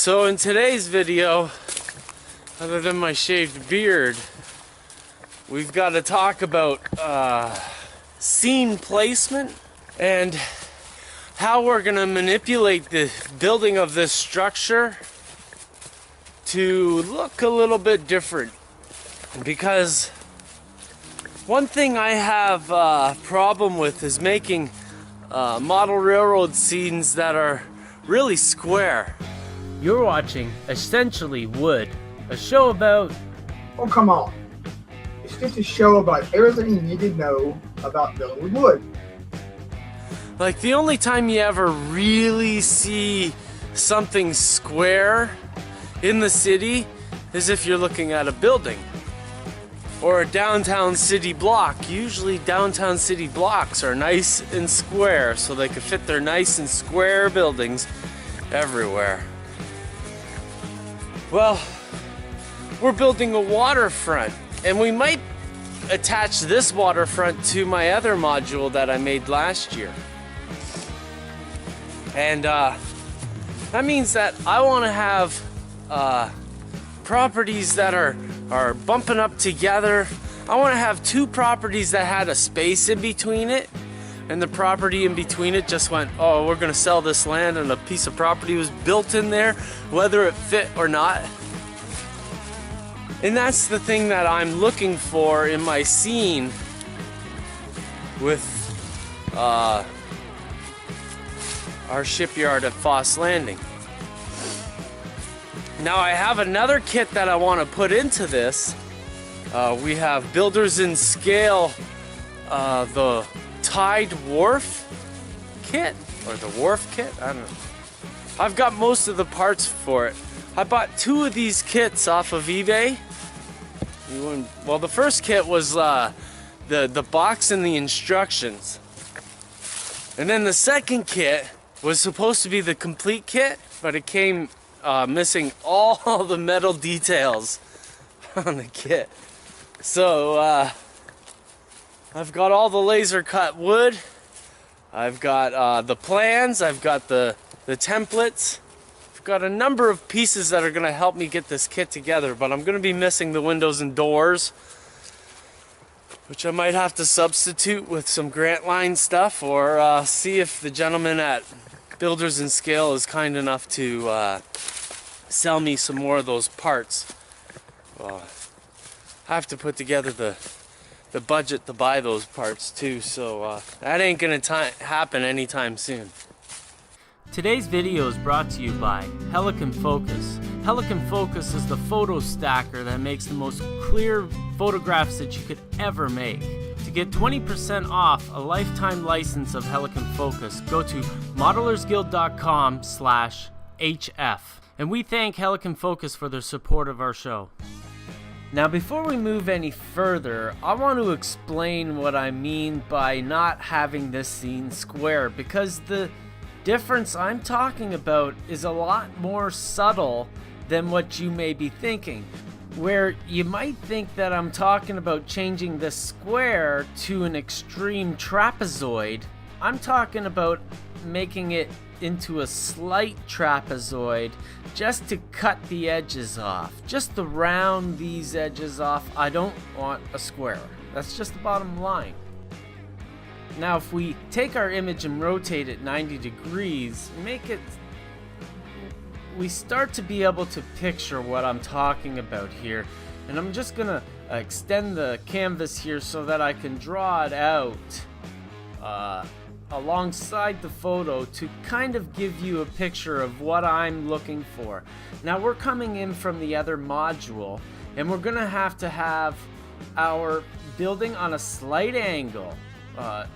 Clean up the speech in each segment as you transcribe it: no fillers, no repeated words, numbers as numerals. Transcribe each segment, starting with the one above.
So in today's video, other than my shaved beard, we've got to talk about scene placement and how we're going to manipulate the building of this structure to look a little bit different. Because one thing I have a problem with is making model railroad scenes that are really square. You're watching Essentially Wood, a show about... Oh, come on. It's just a show about everything you need to know about building with wood. Like, the only time you ever really see something square in the city is if you're looking at a building or a downtown city block. Usually downtown city blocks are nice and square, so they can fit their nice and square buildings everywhere. Well, we're building a waterfront, and we might attach this waterfront to my other module that I made last year. And that means that I want to have properties that are bumping up together. I want to have two properties that had a space in between it, and the property in between it just went, oh, we're gonna sell this land, and a piece of property was built in there, whether it fit or not. And that's the thing that I'm looking for in my scene with our shipyard at Foss Landing. Now I have another kit that I want to put into this. We have Builders in Scale, the Tide Wharf kit, or the Wharf kit, I don't know. I've got most of the parts for it. I bought two of these kits off of eBay. Well, the first kit was the box and the instructions. And then the second kit was supposed to be the complete kit, but it came missing all the metal details on the kit. So I've got all the laser cut wood, I've got the plans, I've got the templates, I've got a number of pieces that are going to help me get this kit together, but I'm going to be missing the windows and doors, which I might have to substitute with some Grant Line stuff, or see if the gentleman at Builders in Scale is kind enough to sell me some more of those parts. Well, I have to put together the budget to buy those parts too, so that ain't gonna happen anytime soon. Today's video is brought to you by Helicon Focus. Helicon Focus is the photo stacker that makes the most clear photographs that you could ever make. To get 20% off a lifetime license of Helicon Focus, go to modelersguild.com/HF. And we thank Helicon Focus for their support of our show. Now, before we move any further, I want to explain what I mean by not having this scene square, because the difference I'm talking about is a lot more subtle than what you may be thinking. Where you might think that I'm talking about changing the square to an extreme trapezoid, I'm talking about making it into a slight trapezoid just to cut the edges off, just to round these edges off. I don't want a square. That's just the bottom line. Now, if we take our image and rotate it 90 degrees, we start to be able to picture what I'm talking about here. And I'm just gonna extend the canvas here so that I can draw it out alongside the photo to kind of give you a picture of what I'm looking for. Now, we're coming in from the other module, and we're gonna have to have our building on a slight angle,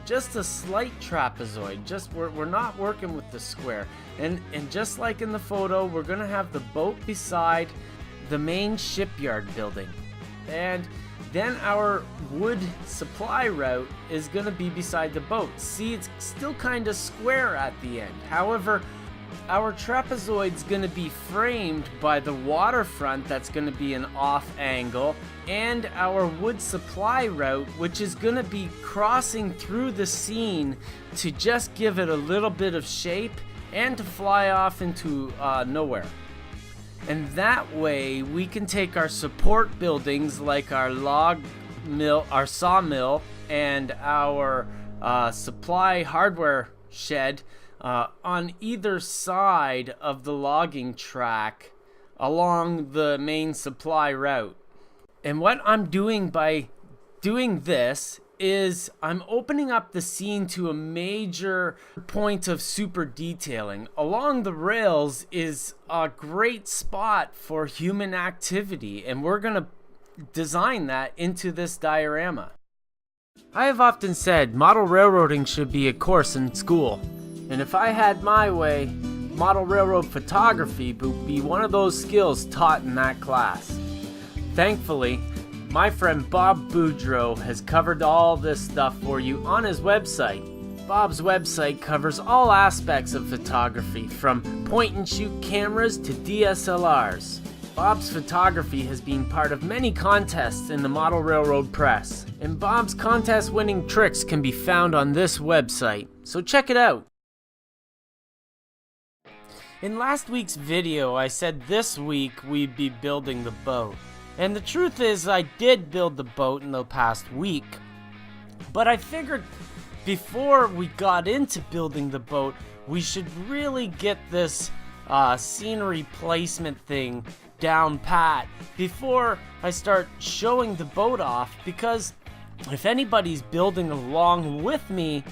just a slight trapezoid. We're not working with the square, and just like in the photo, we're gonna have the boat beside the main shipyard building, and then our wood supply route is going to be beside the boat. See, it's still kind of square at the end. However, our trapezoid's going to be framed by the waterfront that's going to be an off angle, and our wood supply route, which is going to be crossing through the scene to just give it a little bit of shape and to fly off into nowhere. And that way we can take our support buildings like our log mill, our sawmill, and our supply hardware shed on either side of the logging track along the main supply route. And what I'm doing by doing this is I'm opening up the scene to a major point of super detailing. Along the rails is a great spot for human activity, and we're going to design that into this diorama. I have often said model railroading should be a course in school, and if I had my way, model railroad photography would be one of those skills taught in that class. Thankfully, my friend Bob Boudreau has covered all this stuff for you on his website. Bob's website covers all aspects of photography, from point-and-shoot cameras to DSLRs. Bob's photography has been part of many contests in the model railroad press, and Bob's contest-winning tricks can be found on this website, so check it out. In last week's video, I said this week we'd be building the boat. And the truth is, I did build the boat in the past week. But I figured before we got into building the boat, we should really get this scenery placement thing down pat before I start showing the boat off, because if anybody's building along with me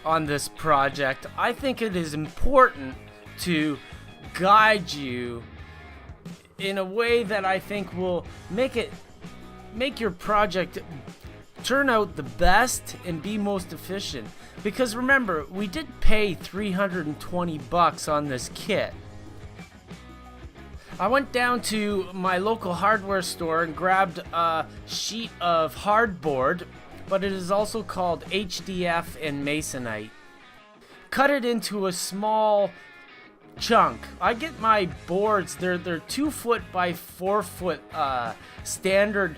on this project, I think it is important to guide you in a way that I think will make your project turn out the best and be most efficient. Because remember, we did pay $320 on this kit. I went down to my local hardware store and grabbed a sheet of hardboard, but it is also called HDF and Masonite. Cut it into a small chunk. I get my boards, they're 2 foot by 4 foot standard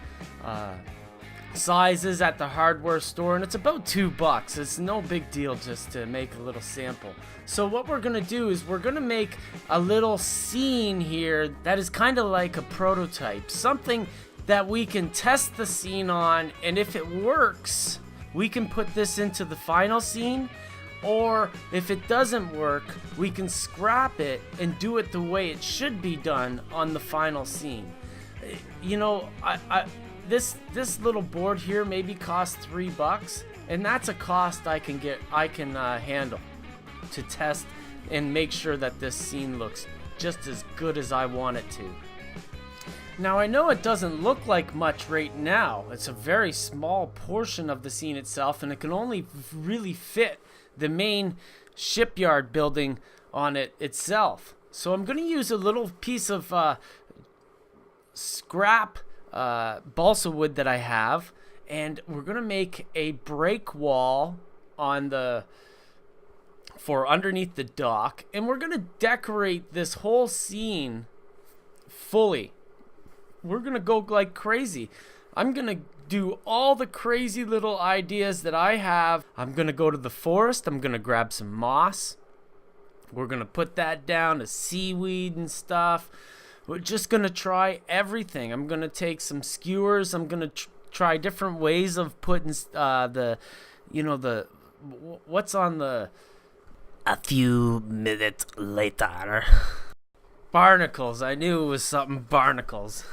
sizes at the hardware store, and it's about $2. It's no big deal just to make a little sample. So what we're gonna do is we're gonna make a little scene here that is kind of like a prototype, something that we can test the scene on, and if it works, we can put this into the final scene. Or if it doesn't work, we can scrap it and do it the way it should be done on the final scene. You know, this little board here maybe costs $3, and that's a cost I can handle to test and make sure that this scene looks just as good as I want it to. Now, I know it doesn't look like much right now. It's a very small portion of the scene itself, and it can only really fit the main shipyard building on it itself. So I'm going to use a little piece of scrap balsa wood that I have, and we're going to make a break wall on for underneath the dock, and we're going to decorate this whole scene fully. We're going to go like crazy. I'm going to do all the crazy little ideas that I have. I'm gonna go to the forest. I'm gonna grab some moss. We're gonna put that down to seaweed and stuff. We're just gonna try everything. I'm gonna take some skewers. I'm gonna try different ways of putting what's on the. A few minutes later. Barnacles. I knew it was something barnacles.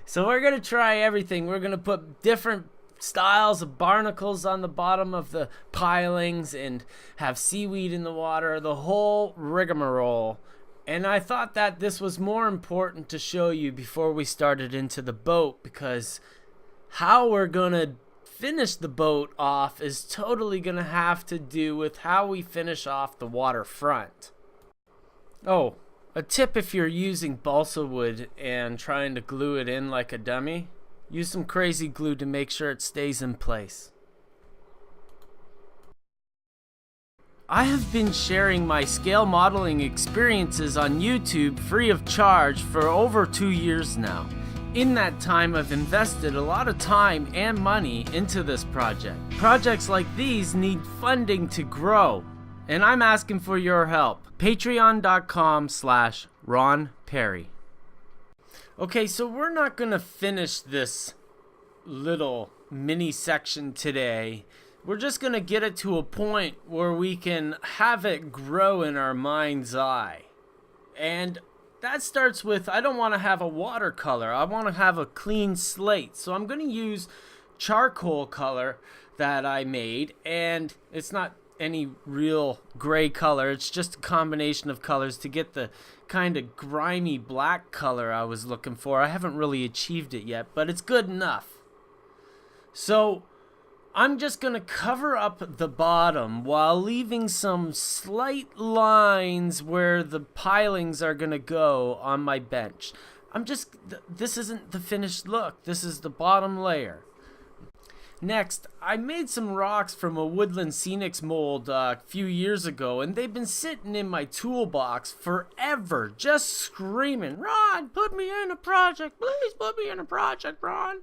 So we're going to try everything. We're going to put different styles of barnacles on the bottom of the pilings and have seaweed in the water, the whole rigmarole. And I thought that this was more important to show you before we started into the boat, because how we're going to finish the boat off is totally going to have to do with how we finish off the waterfront. Oh, a tip if you're using balsa wood and trying to glue it in like a dummy, use some crazy glue to make sure it stays in place. I have been sharing my scale modeling experiences on YouTube free of charge for over 2 years now. In that time, I've invested a lot of time and money into this project. Projects like these need funding to grow, and I'm asking for your help. Patreon.com/RailroadGuy. Ron Pare. Okay, so we're not going to finish this little mini section today. We're just going to get it to a point where we can have it grow in our mind's eye. And that starts with, I don't want to have a watercolor. I want to have a clean slate. So I'm going to use charcoal color that I made, and it's not any real gray color. It's just a combination of colors to get the kind of grimy black color I was looking for. I haven't really achieved it yet, but it's good enough. So I'm just going to cover up the bottom while leaving some slight lines where the pilings are going to go on my bench. This isn't the finished look. This is the bottom layer. Next, I made some rocks from a Woodland Scenics mold a few years ago, and they've been sitting in my toolbox forever, just screaming, "Ron, put me in a project, please put me in a project, Ron."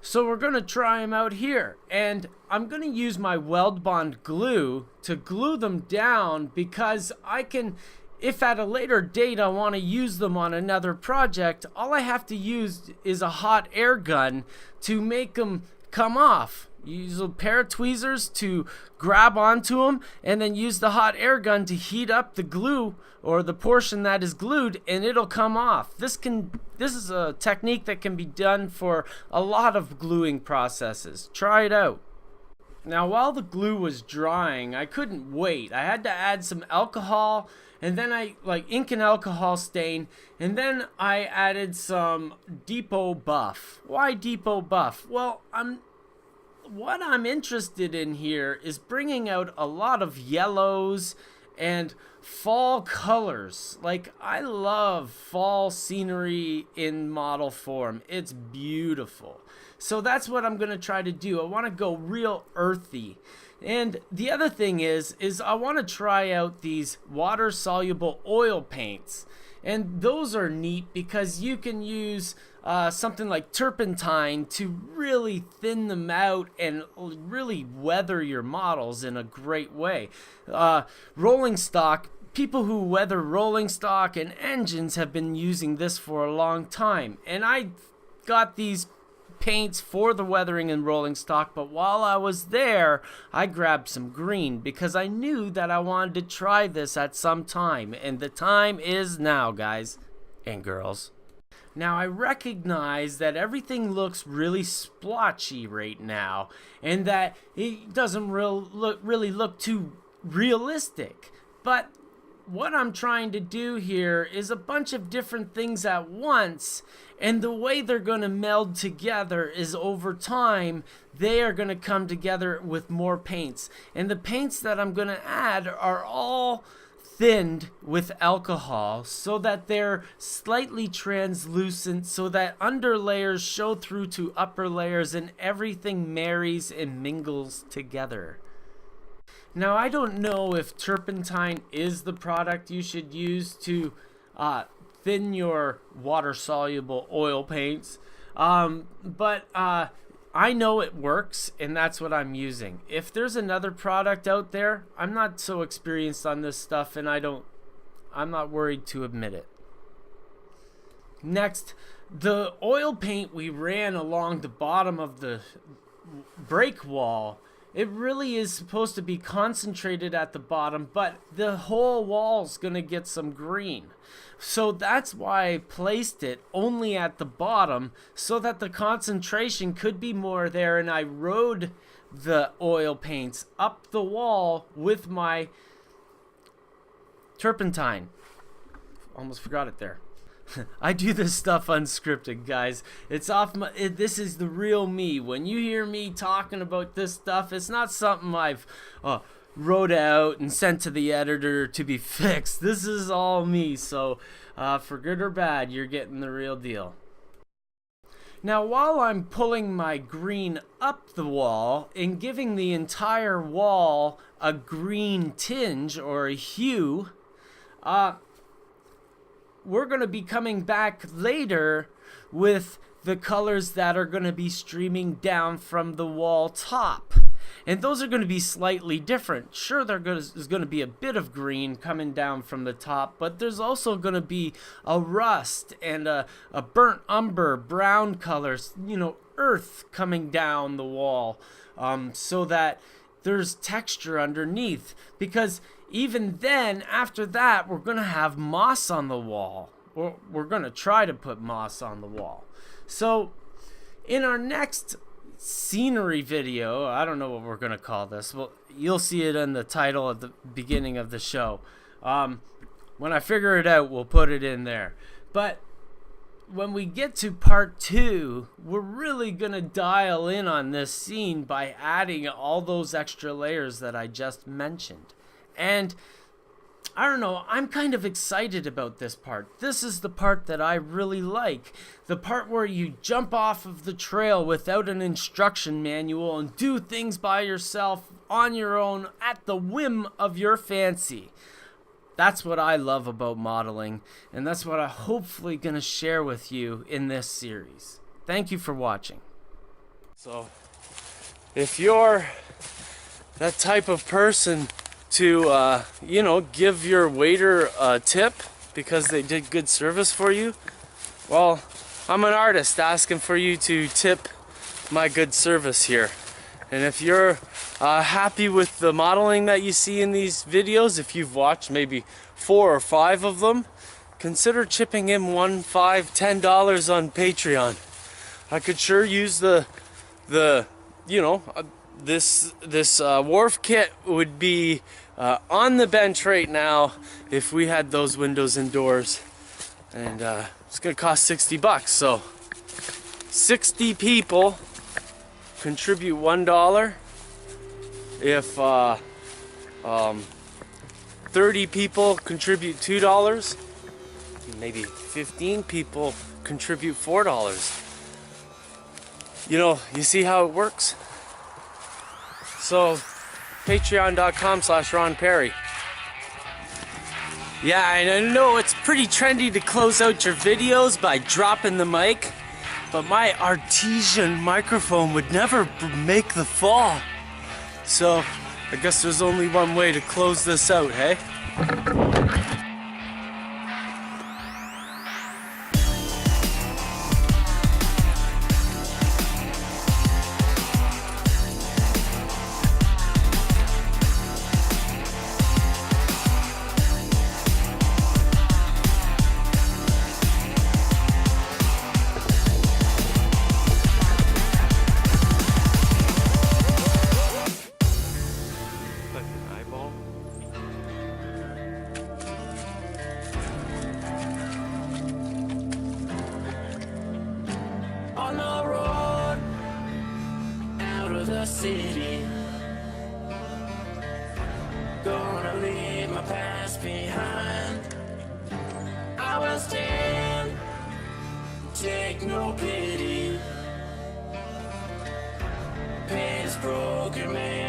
So we're going to try them out here, and I'm going to use my Weld Bond glue to glue them down, because I can, if at a later date I want to use them on another project, all I have to use is a hot air gun to make them come off. Use a pair of tweezers to grab onto them, and then use the hot air gun to heat up the glue or the portion that is glued, and it'll come off. This is a technique that can be done for a lot of gluing processes. Try it out. Now, while the glue was drying, I couldn't wait. I had to add some alcohol, and then ink and alcohol stain, and then I added some Depot Buff. Why Depot Buff? Well, what I'm interested in here is bringing out a lot of yellows and fall colors. Like, I love fall scenery in model form. It's beautiful. So that's what I'm going to try to do. I want to go real earthy. And the other thing is I want to try out these water-soluble oil paints. And those are neat because you can use something like turpentine to really thin them out and really weather your models in a great way. Rolling stock, people who weather rolling stock and engines have been using this for a long time. And I got these paints for the weathering and rolling stock, but while I was there, I grabbed some green because I knew that I wanted to try this at some time, and the time is now, guys and girls. Now, I recognize that everything looks really splotchy right now, and that it doesn't really look too realistic, but what I'm trying to do here is a bunch of different things at once, and the way they're going to meld together is over time, they are going to come together with more paints. And the paints that I'm going to add are all thinned with alcohol so that they're slightly translucent, so that under layers show through to upper layers and everything marries and mingles together. Now, I don't know if turpentine is the product you should use to thin your water-soluble oil paints, but I know it works, and that's what I'm using. If there's another product out there, I'm not so experienced on this stuff, and I'm not worried to admit it. Next, the oil paint we ran along the bottom of the break wall, it really is supposed to be concentrated at the bottom, but the whole wall's gonna get some green. So that's why I placed it only at the bottom so that the concentration could be more there, and I rode the oil paints up the wall with my turpentine. Almost forgot it there. I do this stuff unscripted, guys. It's off my. This is the real me. When you hear me talking about this stuff, it's not something I've wrote out and sent to the editor to be fixed. This is all me. So, for good or bad, you're getting the real deal. Now, while I'm pulling my green up the wall and giving the entire wall a green tinge or a hue, we're going to be coming back later with the colors that are going to be streaming down from the wall top. And those are going to be slightly different. Sure, there's going to be a bit of green coming down from the top, but there's also going to be a rust and a burnt umber, brown colors, you know, earth coming down the wall, so that there's texture underneath. Because even then, after that, we're going to have moss on the wall. Or we're going to try to put moss on the wall. So in our next scenery video, I don't know what we're going to call this. Well, you'll see it in the title at the beginning of the show. When I figure it out, we'll put it in there. But when we get to part 2, we're really going to dial in on this scene by adding all those extra layers that I just mentioned. And I don't know, I'm kind of excited about this part. This is the part that I really like. The part where you jump off of the trail without an instruction manual and do things by yourself on your own at the whim of your fancy. That's what I love about modeling, and that's what I'm hopefully going to share with you in this series. Thank you for watching. So, if you're that type of person to, you know, give your waiter a tip because they did good service for you, well, I'm an artist asking for you to tip my good service here. And if you're happy with the modeling that you see in these videos, if you've watched maybe 4 or 5 of them, consider chipping in $1, $5, $10 on Patreon. I could sure use the you know, this wharf kit would be on the bench right now if we had those windows and doors, and it's gonna cost $60. So 60 people contribute $1. If 30 people contribute $2, maybe 15 people contribute $4. You know, you see how it works? So patreon.com/Ron Pare. Yeah, I know it's pretty trendy to close out your videos by dropping the mic, but my artesian microphone would never make the fall. So I guess there's only one way to close this out, hey? On the road, out of the city, gonna leave my past behind. I will stand, take no pity, pain is broken man.